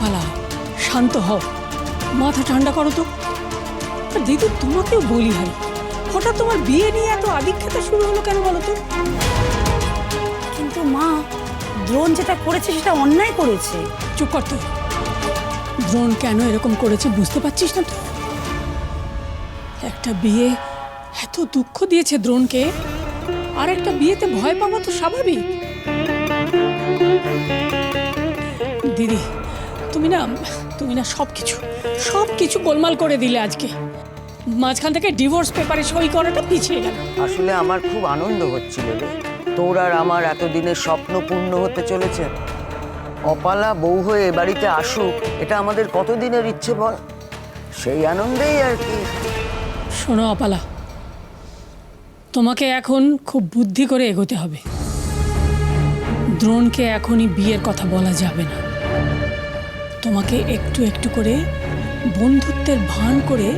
অপালা, শান্ত হও, মাথা ঠান্ডা করো তো। আর দিদি তোমাকেও বলি হয়, হঠাৎ তোমার বিয়ে নিয়ে এত আদিক্ষেতা শুরু হলো কেন বলো তো? কিন্তু মা, দ্রোণ যেটা করেছে সেটা অন্যায় করেছে। চুপ কর তুই। দ্রোণ কেন এরকম করেছে বুঝতে পারছিস না তুই? একটা বিয়ে এত দুঃখ দিয়েছে দ্রোণকে, আর একটা বিয়েতে ভয় পাওয়া তো স্বাভাবিক। দিদি তুমি না সবকিছু গোলমাল করে দিলে আজকে। মাঝখান থেকে ডিভোর্স পেপারে সই করাটা পিছিয়ে গেল। আসলে আমার খুব আনন্দ হচ্ছিল রে, তোর আর আমার এতদিনের স্বপ্ন পূর্ণ হতে চলেছে। অপালা বউ হয়ে এ বাড়িতে আসুক, এটা আমাদের কতদিনের ইচ্ছে বল, সেই আনন্দেই আর কি। শোনো অপালা, তোমাকে এখন খুব বুদ্ধি করে এগোতে হবে। দ্রোণকে এখনই বিয়ের কথা বলা যাবে না। তোমাকে একটু একটু করে বন্ধুত্বের ভান করে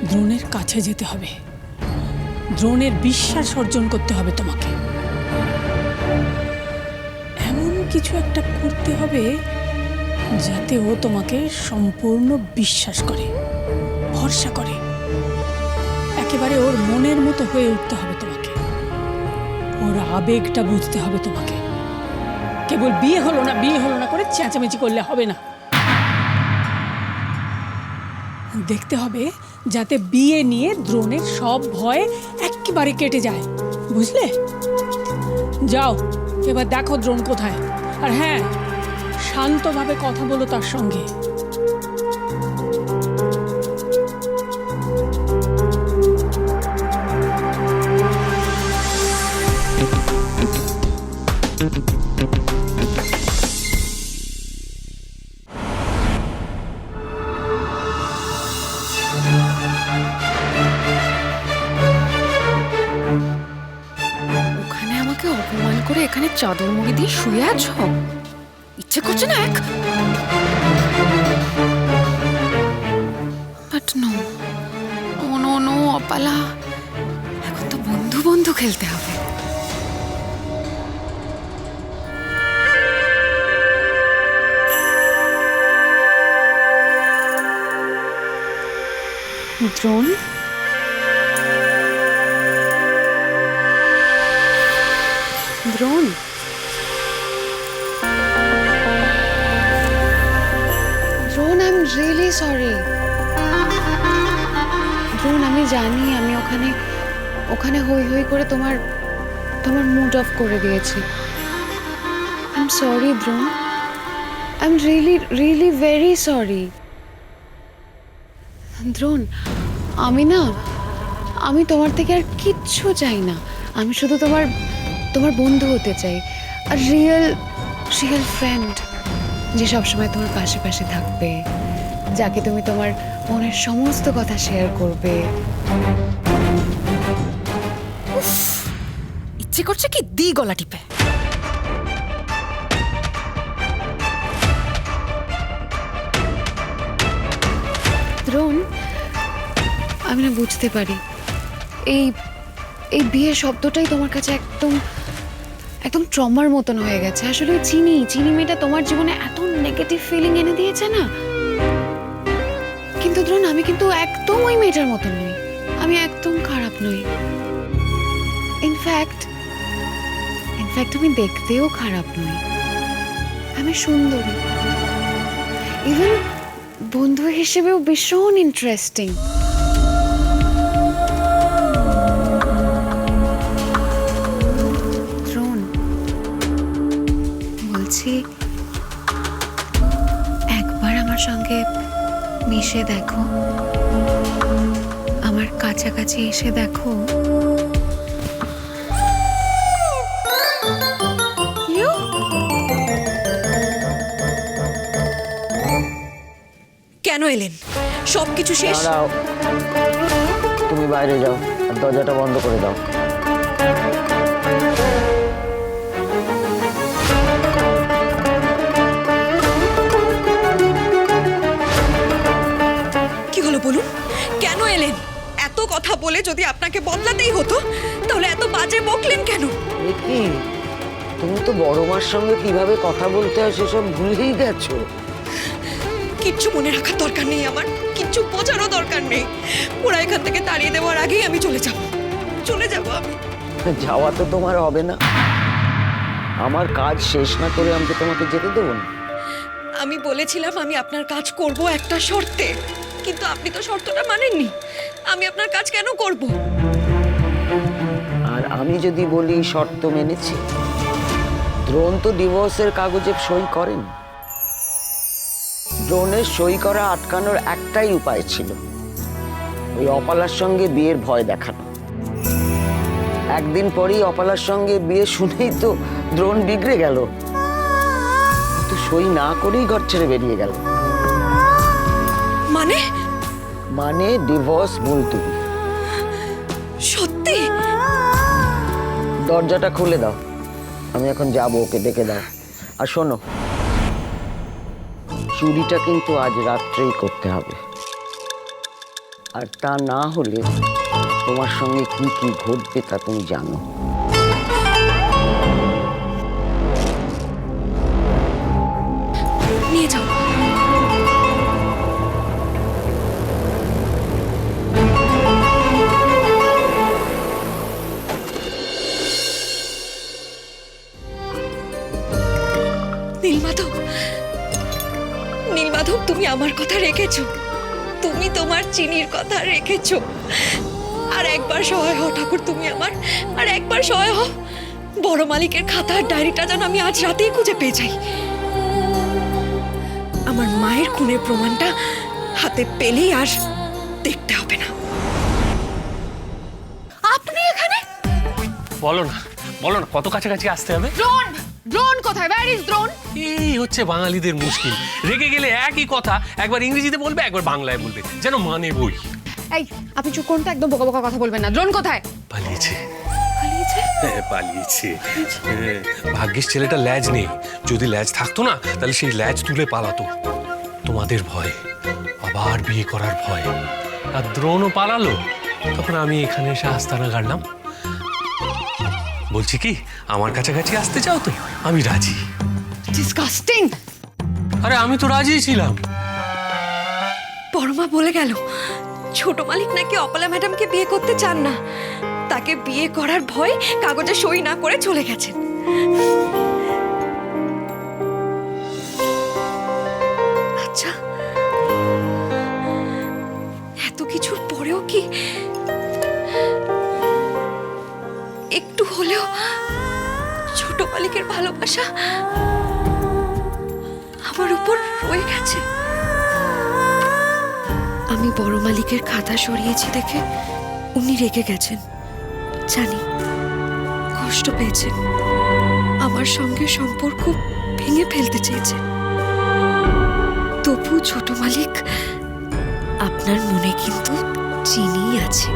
দ্রোণের কাছে যেতে হবে। দ্রোণের বিশ্বাস অর্জন করতে হবে তোমাকে। এমন কিছু একটা করতে হবে যাতে ও তোমাকে সম্পূর্ণ বিশ্বাস করে, ভরসা করে। একেবারে ওর মনের মতো হয়ে উঠতে হবে তোমাকে। ওর আবেগটা বুঝতে হবে তোমাকে। কেবল বিয়ে হলো না করে চেঁচামেচি করলে হবে না। দেখতে হবে যাতে বিয়ে নিয়ে দ্রোণের সব ভয় একেবারে কেটে যায়, বুঝলে? যাও, এবার দেখো দ্রোণ কোথায়। আর হ্যাঁ, শান্তভাবে কথা বলো তার সঙ্গে। ওখানে আমাকে অপমান করে এখানে চাদর মুড়ি দিয়ে শুয়ে আছো? ইচ্ছে করছে না এক? বাট নো, নো অপালা, এখন তো বন্ধু বন্ধু খেলতে হবে। Drona, Drona, Drona, I am really sorry. Drona, আমি জানি আমি ওখানে হই হই করে তোমার মুড অফ করে দিয়েছি। I am sorry Drona, I am really very sorry. Drona, আমি তোমার থেকে আর কিচ্ছু চাই না। আমি শুধু তোমার বন্ধু হতে চাই, আর রিয়েল ফ্রেন্ড, যে সবসময় তোমার পাশে পাশে থাকবে, যাকে তুমি তোমার মনের সমস্ত কথা শেয়ার করবে। উফ, ইচ্ছে করছে কি দি গলা টিপে। দ্রোণ, আমি না বুঝতে পারি এই বিয়ে শব্দটাই তোমার কাছে একদম ট্রমার মতন হয়ে গেছে। আসলে চিনি মেয়েটা তোমার জীবনে এত নেগেটিভ ফিলিং এনে দিয়েছে না। কিন্তু দ্রোণ, আমি কিন্তু একদম ওই মেয়েটার মতন নই। আমি একদম খারাপ নই। ইনফ্যাক্ট আমি দেখতেও খারাপ নই। আমি সুন্দরী, ইভেন বন্ধু হিসেবেও ভীষণ ইন্টারেস্টিং। একবার আমার সঙ্গে মিশে দেখো, আমার কাছাকাছি এসে দেখো। কেন এলেন? সবকিছু শেষ? দাঁড়াও, তুমি বাইরে যাও আর দরজাটা বন্ধ করে দাও। বলুন, কেন এলেন? এত কথা বলে যদি আপনাকে বদলাতেই হতো তাহলে এত বাজে বকলেন কেন? কি তুমি তো বড় মার সঙ্গে কিভাবে কথা বলতে হয় সেসব ভুলেই গেছো। কিচ্ছু মনে রাখার দরকার নেই, আমার কিচ্ছু বোঝারও দরকার নেই। ওরা এখান থেকে তাড়িয়ে দেওয়ার আগেই আমি চলে যাব আমি। যাওয়া তো তোমার হবে না। আমার কাজ শেষ না করে আমি তো তোমাকে যেতে দেবো না। আমি বলেছিলাম আমি আপনার কাজ করব একটা শর্তে, কিন্তু আপনি তো শর্তটা মানেননি। আমি আপনার কাজ কেন করব? আর আমি যদি বলি শর্ত মেনেছি, দ্রোণ তো ডিভোর্সের কাগজে সই করেন। দ্রোণের সই করা আটকানোর একটাই উপায় ছিল, ওই অপালার সঙ্গে বিয়ের ভয় দেখানো। একদিন পরেই অপালার সঙ্গে বিয়ে শুনেই তো দ্রোণ বিগড়ে গেল, তো সই না করেই ঘর ছেড়ে বেরিয়ে গেল। মানে ডিভোর্স মুলতুবি। সত্যি? দরজাটা খুলে দাও, আমি এখন যাবো, ওকে ডেকে দাও। আর শোনো, চুরিটা কিন্তু আজ রাত্রেই করতে হবে, আর তা না হলে তোমার সঙ্গে কি কি ঘটবে তা তুমি জানো। নিয়ে যাও। নীলমাধব, তুমি আমার কথা রেখেছো, তুমি তোমার চিনির কথা রেখেছো। আর একবার সহায় হও ঠাকুর, তুমি আমার আর একবার সহায় হও। বড় মালিকের খাতার ডায়েরিটা যেন আমি আজ রাতেই খুঁজে পেয়ে যাই। আমার মায়ের খুনের প্রমাণটা হাতে পেলেই আর দেখতে হবে না। আপনি এখানে? বলো না কত কাছাকাছি আসতে হবে? দ্রোণ কোথায়? Where is Drona? এই হচ্ছে বাঙালিদের মুশকিল, রেগে গেলে একই কথা একবার ইংরেজিতে বলবে একবার বাংলায় বলবে, যেন মানে বই। এই আপনি চুপ করুন তো, একদম বোকা বোকা কথা বলবেন না। দ্রোণ কোথায়? পালিয়েছে। হ্যাঁ, ভাগ্যিস ছেলেটা ল্যাজ নেই, যদি ল্যাজ থাকতো না তাহলে সেই ল্যাজ তুলে পালাতো। তোমাদের ভয়, আবার বিয়ে করার ভয়, আর দ্রোণও পালালো। তখন আমি এখানে এসে আস্তানা গাড়লাম। বলছি কি, আমার কাছাকাছি আসতে চাও তো? আমি রাজি। ডিসগাস্টিং! আরে আমি তো রাজি ছিলাম। বড়মা বলে গেল ছোট মালিক নাকি অপলা ম্যাডামকে বিয়ে করতে চান না, তাকে বিয়ে করার ভয় কাগজে সই না করে চলে গেছেন। আচ্ছা, এত কিছুর পরেও কি একটু হলেও ছোট মালিকের ভালোবাসা আমার উপর রয়ে গেছে? আমি বড় মালিকের খাতা সরিয়েছি দেখে উনি রেগে গেছেন, জানি কষ্ট পেয়েছেন, আমার সঙ্গে সম্পর্ক ভেঙে ফেলতে চেয়েছেন। তবু ছোট মালিক, আপনার মনে কিন্তু চিনি আছে,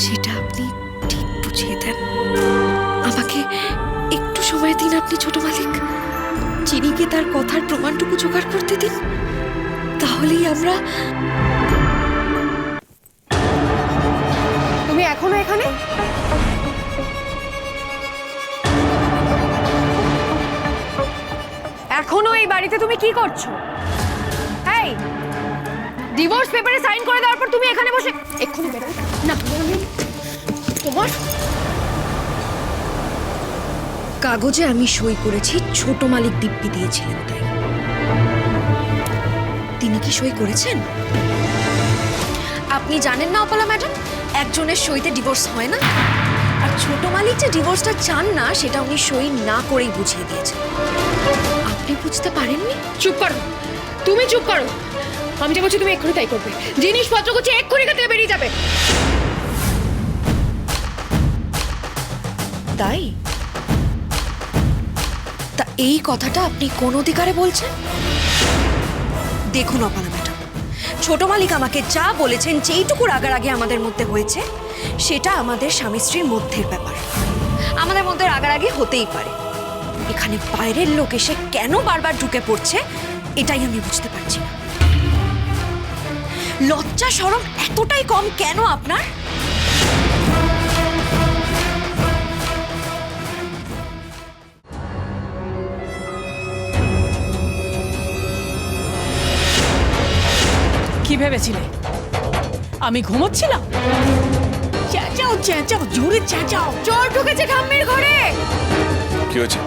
সেটা আপনি ঠিক বুঝিয়ে দেন। আমাকে একটু সময় দিন আপনি ছোট মালিক, চিনিকে তার কথার প্রমাণটুকু জোগাড় করতে দিন, তাহলেই আমরা। তুমি এখনো এখানে? এখনো এই বাড়িতে তুমি কি করছো? এই ডিভোর্স পেপারে সাইন করে দেওয়ার পর তুমি এখানে বসে এক্ষুনি বেরো না। তোমার কাগজে আমি সই করেছি, ছোট মালিক দিব্যি দিয়েছিলেন, তাই তিনি কি সই করেছেন? আপনি জানেন না অপলা ম্যাডাম, একজনের সইতে ডিভোর্স হয় না। আর ছোট মালিক যে ডিভোর্সটা চান না সেটা উনি সই না করেই বুঝিয়ে দিয়েছেন। আপনি বুঝতে পারেননি? চুপ করো, তুমি চুপ করো। আমি যা বলছি তুমি এক্ষুনি তাই করবে। জিনিসপত্র গুছিয়ে এক্ষুনি এখান থেকে বেরিয়ে যাবে। তাই? তা এই কথাটা আপনি কোন অধিকারে বলছেন? দেখুন অপলা ম্যাডাম, ছোট মালিক আমাকে যা বলেছেন, যেইটুকু রাগারাগি আমাদের মধ্যে হয়েছে সেটা আমাদের স্বামী স্ত্রীর মধ্যের ব্যাপার, আমাদের মধ্যে রাগারাগি হতেই পারে। এখানে বাইরের লোক এসে কেন বারবার ঢুকে পড়ছে এটাই আমি বুঝতে পারছি না। লজ্জা শরম এতটাই কম কেন আপনার? কি ভেবেছিলে আমি ঘুমোচ্ছিলাম? চেঁচাও চেঁচাও, জোরে চেঁচাও। চোর ঢুকেছে ঠাম্মির ঘরে। কি হয়েছে?